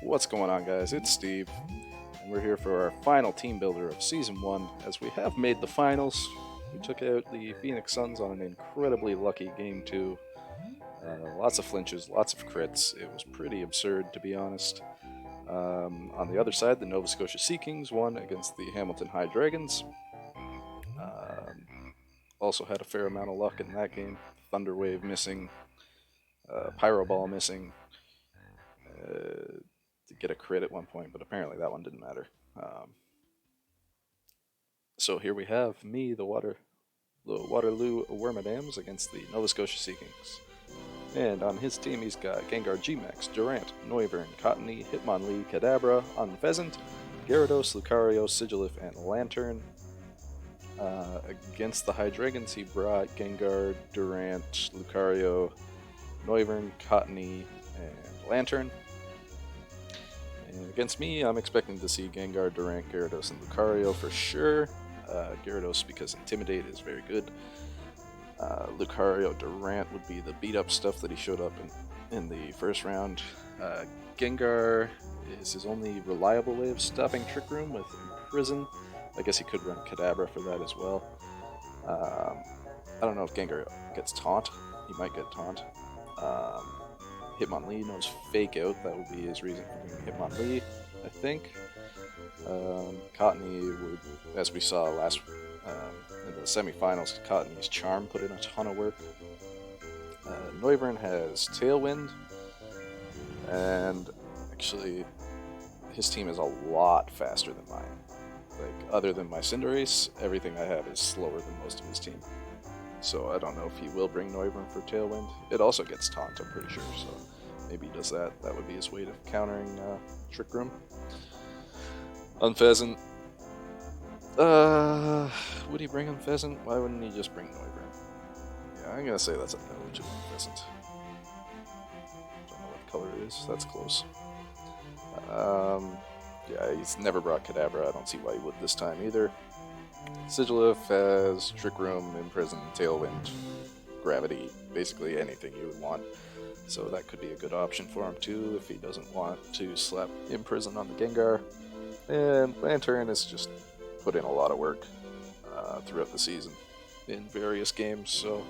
What's going on, guys? It's Steve, and we're here for our final team builder of Season 1, as we have made the finals. We took out the Phoenix Suns on an incredibly lucky Game 2. Lots of flinches, lots of crits. It was pretty absurd, to be honest. On the other side, the Nova Scotia Seakings won against the Hamilton High Dragons. Also had a fair amount of luck in that game. Thunderwave missing, Pyro Ball missing, to get a crit at one point, but apparently that one didn't matter. So here we have me, the Waterloo Wormadams against the Nova Scotia Seakings. And on his team, he's got Gengar G-Max, Durant, Noivern, Cottony, Hitmonlee, Kadabra, Unpheasant, Gyarados, Lucario, Sigilif, and Lantern. Against the High Dragons, he brought Gengar, Durant, Lucario, Noivern, Cottony, and Lantern. And against me, I'm expecting to see Gengar, Durant, Gyarados, and Lucario for sure. Gyarados because Intimidate is very good. Lucario, Durant would be the beat-up stuff that he showed up in the first round. Gengar is his only reliable way of stopping Trick Room with Imprison. I guess he could run Kadabra for that as well. I don't know if Gengar gets Taunt. He might get Taunt. Hitmonlee knows Fake Out. That would be his reason for doing Hitmonlee, I think. Cottony would, as we saw in the semifinals, Cottony's Charm put in a ton of work. Noivern has Tailwind, and actually his team is a lot faster than mine. Like, other than my Cinderace, everything I have is slower than most of his team. So I don't know if he will bring Noivern for Tailwind. It also gets Taunt, I'm pretty sure, so maybe he does that. That would be his way of countering Trick Room. Unpheasant. Would he bring Unpheasant? Why wouldn't he just bring Noivern? Yeah, I'm gonna say that's a no to Unpheasant. Don't know what color it is. That's close. Yeah, he's never brought Kadabra. I don't see why he would this time either. Sigilif has Trick Room, Imprison, Tailwind, Gravity, basically anything you would want. So that could be a good option for him too if he doesn't want to slap Imprison on the Gengar. And Lantern has just put in a lot of work throughout the season in various games, so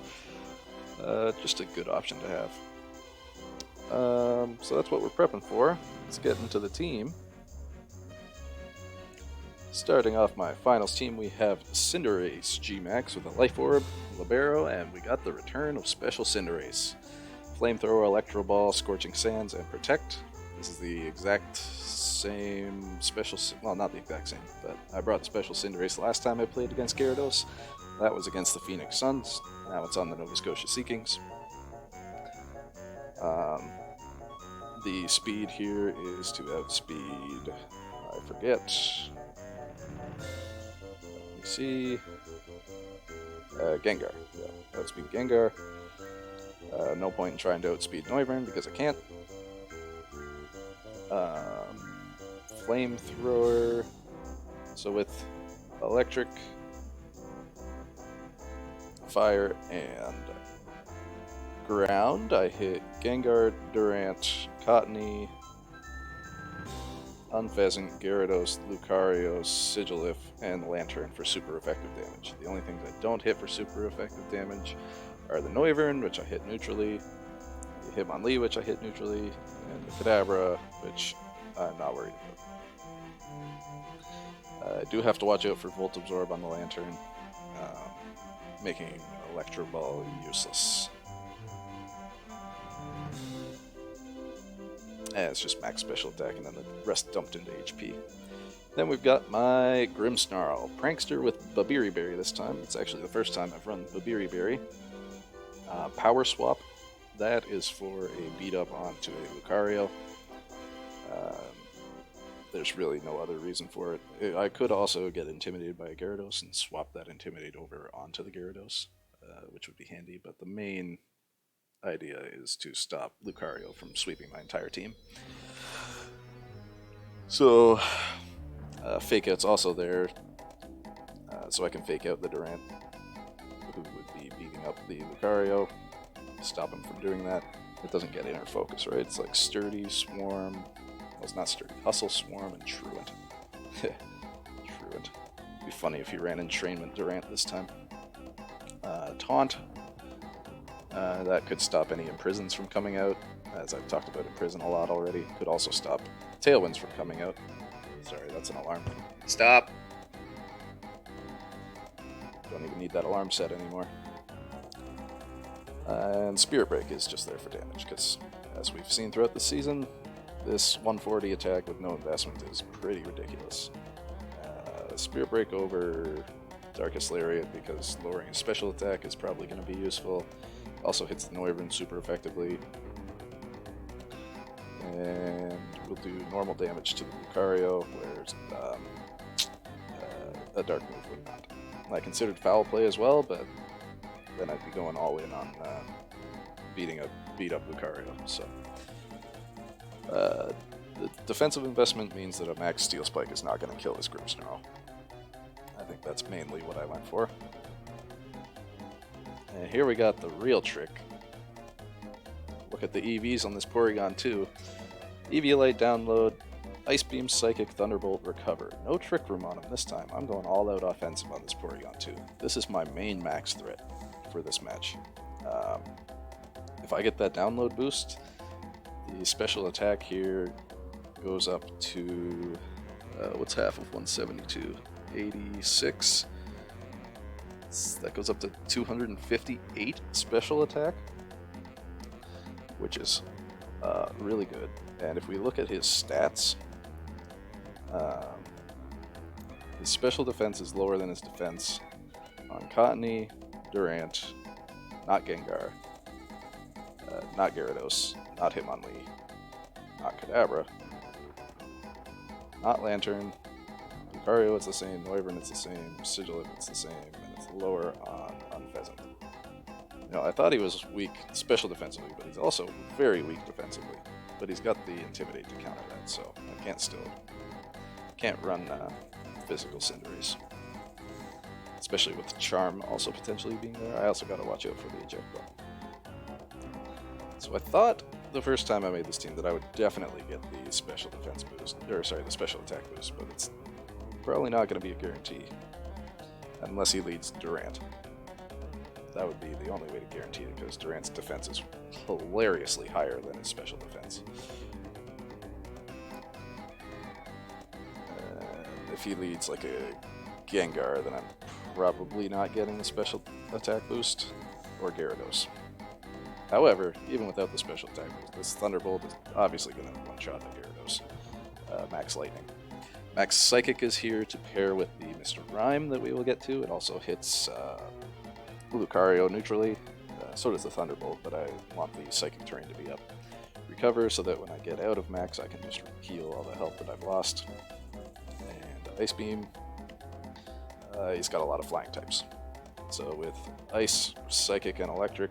just a good option to have. So that's what we're prepping for. Let's get into the team. Starting off my finals team, we have Cinderace G-Max with a Life Orb, Libero, and we got the return of Special Cinderace. Flamethrower, Electro Ball, Scorching Sands, and Protect. This is the exact same special... Well, not the exact same, but I brought the Special Cinderace last time I played against Gyarados. That was against the Phoenix Suns. Now it's on the Nova Scotia Seakings. The speed here is to outspeed... I forget... Let me see. Gengar. Yeah, outspeed Gengar. No point in trying to outspeed Noivern because I can't. Flamethrower. So with Electric, Fire, and Ground, I hit Gengar, Durant, Cottony, Unpheasant, Gyarados, Lucario, Sigilif, and Lantern for super effective damage. The only things I don't hit for super effective damage are the Noivern, which I hit neutrally, the Hitmonlee, which I hit neutrally, and the Kadabra, which I'm not worried about. I do have to watch out for Volt Absorb on the Lantern, making Electro Ball useless. And it's just max special attack, and then the rest dumped into HP. Then we've got my Grimmsnarl, Prankster with Babiri Berry this time. It's actually the first time I've run Babiri Berry. Power Swap, that is for a beat up onto a Lucario. There's really no other reason for it. I could also get intimidated by a Gyarados and swap that Intimidate over onto the Gyarados, which would be handy, but the main idea is to stop Lucario from sweeping my entire team. So, Fake Out's also there, so I can Fake Out the Durant, who would be beating up the Lucario, stop him from doing that. It doesn't get Inner Focus, right? It's like Sturdy, Swarm, Well, it's not Sturdy. Hustle, Swarm, and Truant. Truant. It'd be funny if he ran Entrainment Durant this time. Taunt. That could stop any Imprisons from coming out, as I've talked about Imprison a lot already. Could also stop Tailwinds from coming out. Sorry, that's an alarm. Stop! Don't even need that alarm set anymore. And Spirit Break is just there for damage, because as we've seen throughout the season, this 140 attack with no investment is pretty ridiculous. Spirit Break over Darkest Lariat, because lowering his special attack is probably going to be useful. Also hits the Noivern super effectively. And we'll do normal damage to the Lucario, whereas a Dark move would not. I considered Foul Play as well, but then I'd be going all in on beating a beat-up Lucario. So the defensive investment means that a max Steel Spike is not going to kill this Group Snarl. I think that's mainly what I went for. And here we got the real trick. Look at the EVs on this Porygon 2. Eviolite download, Ice Beam, Psychic, Thunderbolt, Recover. No Trick Room on him this time. I'm going all out offensive on this Porygon 2. This is my main max threat for this match. If I get that download boost, the special attack here goes up to, what's half of 172? 86. That goes up to 258 special attack, which is really good. And if we look at his stats, his special defense is lower than his defense on Cottony, Durant, not Gengar, not Gyarados, not Hitmonlee, not Kadabra, not Lantern, Lucario it's the same, Noivern it's the same, Sigilyph it's the same, and it's lower on Unfezant. You know, I thought he was weak special defensively, but he's also very weak defensively. But he's got the Intimidate to counter that, so I can't run physical Cinderace. Especially with Charm also potentially being there. I also got to watch out for the eject button. So I thought the first time I made this team that I would definitely get the special defense boost, or sorry, the special attack boost, but it's probably not going to be a guarantee unless he leads Durant. That would be the only way to guarantee it, because Durant's defense is hilariously higher than his special defense. If he leads like a Gengar, then I'm probably not getting the special attack boost, or Gyarados. However, even without the special attack boost, this Thunderbolt is obviously going to one-shot the Gyarados. Max Lightning. Max Psychic is here to pair with the Mr. Rhyme that we will get to. It also hits Lucario neutrally. So does the Thunderbolt, but I want the Psychic terrain to be up. Recover, so that when I get out of Max, I can just heal all the health that I've lost. And Ice Beam. He's got a lot of flying types. So with Ice, Psychic, and Electric,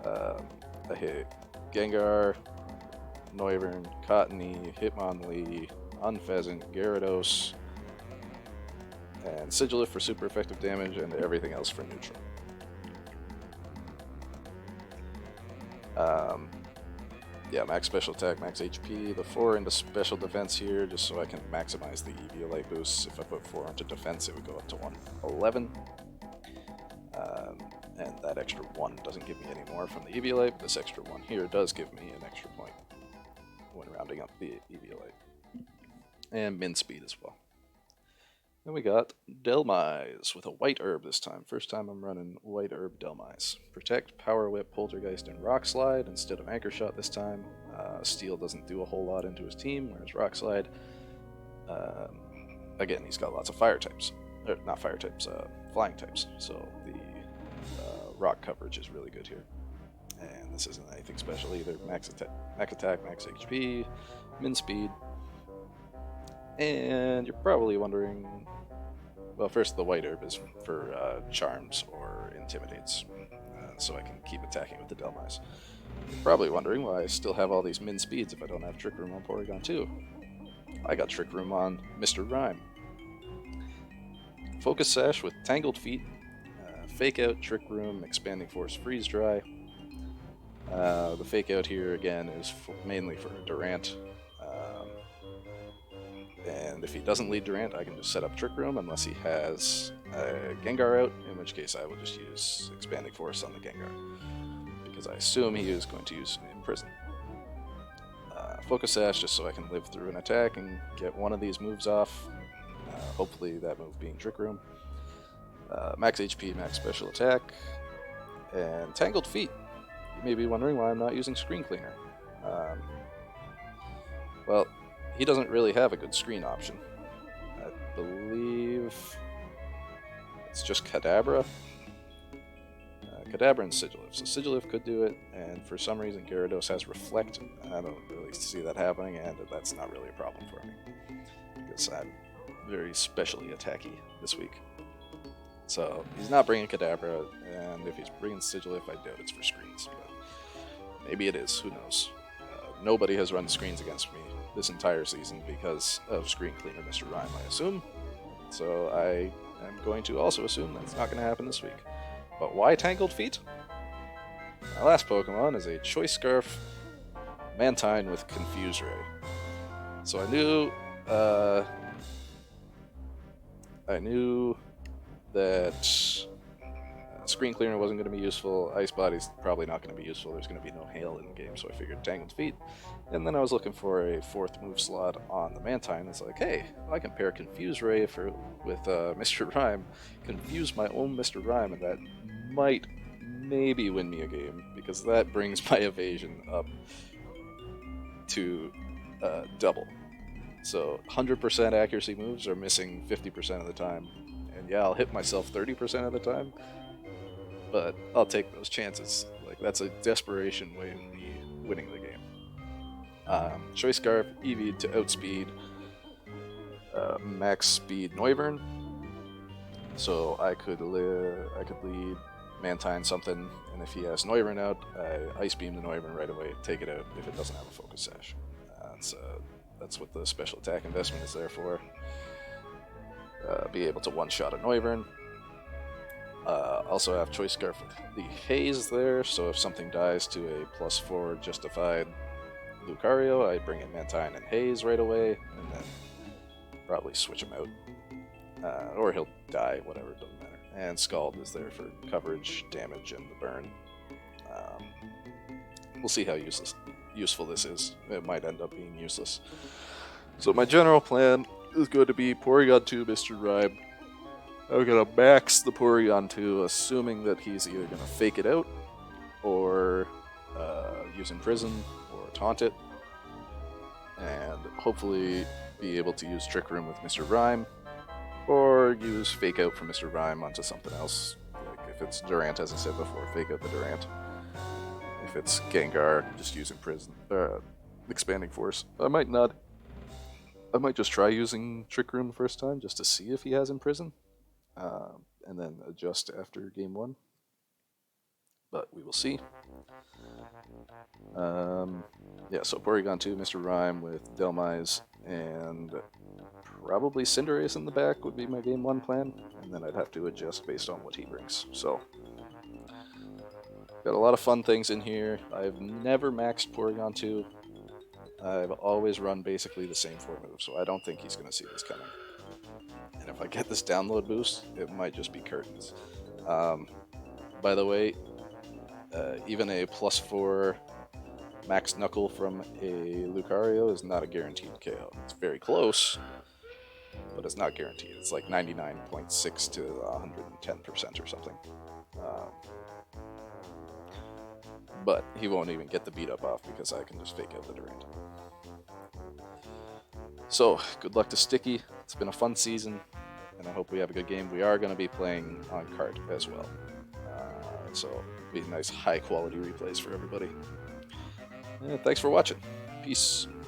I hit Gengar, Noivern, Cottony, Hitmonlee, Unfezant, Gyarados, and Sigilyph for super effective damage, and everything else for neutral. Yeah, max special attack, max HP, the 4 into special defense here, just so I can maximize the Eviolite boosts. If I put 4 into defense, it would go up to 111. And that extra 1 doesn't give me any more from the Eviolite, but this extra 1 here does give me an extra point when rounding up the Eviolite. And min speed as well. Then we got Delmise with a white herb this time. First time I'm running white herb Delmise. Protect, Power Whip, Poltergeist, and Rock Slide instead of Anchor Shot this time. Steel doesn't do a whole lot into his team, whereas Rock Slide, again, he's got lots of fire types. Or not fire types, flying types. So the rock coverage is really good here. And this isn't anything special either. Max attack, max HP, min speed. And you're probably wondering, well, first the white herb is for charms or intimidates, so I can keep attacking with the Delmise. You're probably wondering why I still have all these min speeds if I don't have Trick Room on Porygon 2. I got Trick Room on Mr. Rhyme. Focus Sash with Tangled Feet, Fake Out, Trick Room, Expanding Force, Freeze Dry. The Fake Out here again is mainly for Durant. And if he doesn't lead Durant, I can just set up Trick Room unless he has a Gengar out, in which case I will just use Expanding Force on the Gengar, because I assume he is going to use Imprison. Focus Sash just so I can live through an attack and get one of these moves off, hopefully that move being Trick Room. Max HP, max special attack, and Tangled Feet. You may be wondering why I'm not using Screen Cleaner. Well, he doesn't really have a good screen option. I believe it's just Kadabra. Kadabra and Sigilyph. So Sigilyph could do it, and for some reason Gyarados has Reflect. I don't really see that happening, and that's not really a problem for me, because I'm very specially attacky this week. So he's not bringing Kadabra, and if he's bringing Sigilyph, I doubt it's for screens, but maybe it is, who knows. Nobody has run screens against me this entire season because of Screen Cleaner Mr. Rhyme, I assume. So I am going to also assume that's not going to happen this week. But why Tangled Feet? My last Pokemon is a Choice Scarf Mantine with Confuse Ray. So I knew that Screen Cleaner wasn't going to be useful. Ice Body's probably not going to be useful. There's going to be no hail in the game, so I figured Tangled Feet. And then I was looking for a 4th move slot on the Mantine. It's like, hey, I can pair Confuse Ray with Mr. Rhyme, confuse my own Mr. Rhyme, and that might maybe win me a game, because that brings my evasion up to double. So 100% accuracy moves are missing 50% of the time. And yeah, I'll hit myself 30% of the time, but I'll take those chances. Like, that's a desperation way of me winning the game. Choice Scarf, EV to outspeed max speed Noivern. So I could lead Mantine something, and if he has Noivern out, I Ice Beam the Noivern right away, take it out if it doesn't have a Focus Sash. That's what the special attack investment is there for. Be able to one-shot a Noivern. Also have Choice Scarf with the Haze there, so if something dies to a +4 justified Lucario, I bring in Mantine and Haze right away, and then probably switch him out. Or he'll die, whatever, it doesn't matter. And Scald is there for coverage, damage, and the burn. We'll see how useful this is. It might end up being useless. So my general plan is going to be Porygon 2, Mr. Rhyme. I'm going to max the Porygon 2, assuming that he's either going to fake it out, or use Imprison, or Taunt it, and hopefully be able to use Trick Room with Mr. Rhyme, or use Fake Out from Mr. Rhyme onto something else. Like if it's Durant, as I said before, Fake Out the Durant. If it's Gengar, just use Imprison, Expanding Force. I might just try using Trick Room the first time, just to see if he has Imprison, and then adjust after Game 1. But we will see. Yeah, so Porygon 2, Mr. Rhyme with Delmise, and probably Cinderace in the back would be my Game 1 plan, and then I'd have to adjust based on what he brings. So, got a lot of fun things in here. I've never maxed Porygon 2. I've always run basically the same 4 moves, so I don't think he's going to see this coming. And if I get this download boost, it might just be curtains. By the way, even a +4 max Knuckle from a Lucario is not a guaranteed KO. It's very close, but it's not guaranteed. It's like 99.6 to 110% or something. But he won't even get the beat up off because I can just fake out the Durant. So, good luck to Sticky. It's been a fun season, and I hope we have a good game. We are going to be playing on cart as well. So, it'll be nice high quality replays for everybody. Thanks for watching. Peace.